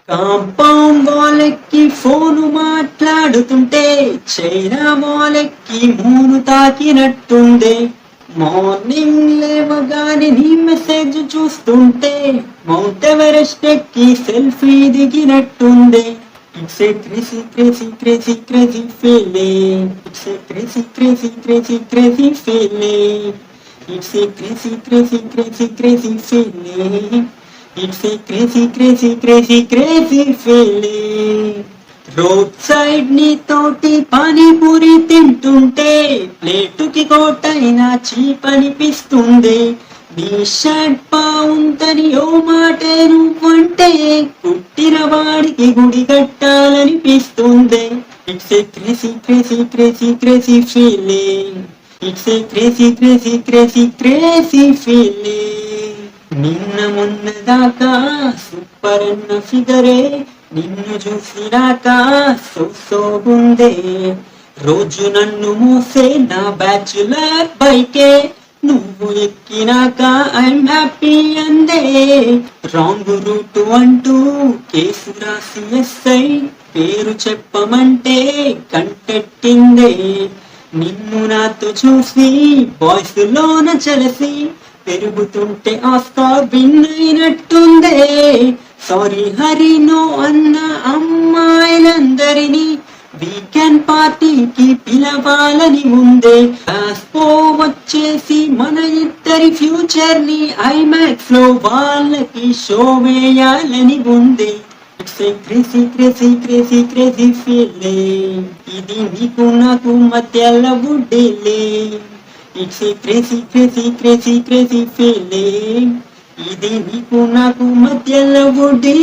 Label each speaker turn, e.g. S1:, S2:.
S1: Compound వాలెక్కి phone మాట్లాడుతుంటే China వాలెక్కి మూను తాకినట్టుందే. Morning లేవగానే నీ మెసేజ్ చూస్తుంటే మౌంట్ ఎవరెస్ట్ ఎక్కి selfie దిగినట్టుందే. It's a crazy, crazy, crazy, crazy feeling. It's a crazy, crazy, crazy, crazy feeling. It's a crazy, crazy, crazy, crazy feeling. It's a crazy, crazy, crazy, crazy feeling. Road side నీ తోటి పానీపూరి తింటుంటే ప్లేటుకి కోటైనా cheap అనిపిస్తుంది. నీ shirt బాగుందని ఓ మాటే నువ్వంటే కుట్టిన వాడికి గుడి కట్టాలనిపిస్తుంది. It's a crazy crazy crazy crazy feeling. It's a crazy crazy crazy crazy feeling. నిన్న మొన్న దాకా సూపర్ అన్న ఫిగరే నిన్ను చూసినాక సోసోగుందే. రోజు నన్ను మూసే నా బ్యాచులర్ బైకే నువ్వు ఎక్కినాక ఐఎమ్ హ్యాపీ అందే. రాంగ్ రూట్ అంటూ కేసు రాసి ఎస్ఐ పేరు చెప్పమంటే కంటెట్టిందే. నిన్ను నాతో చూసి బాయ్స్ లోన చలసి పెరుగుతుంటే ఆస్కార్ విన్ అయినట్టుందే. సారీ హరి నో అన్న అమ్మాయిలందరినీ వీకెండ్ పార్టీకి పిలవాలని ఉందే. కాస్పో వచ్చేసి మన ఇద్దరి ఫ్యూచర్ ని ఐమాక్స్ లో వాళ్ళకి షో వేయాలని ఉంది. It's a crazy crazy crazy crazy feeling. ఇది నీకు నాకు మధ్యలో వుడ్డీలే. It's a crazy crazy crazy crazy feeling. ఇది నీకు నాకు మధ్యలో వుడ్డీ.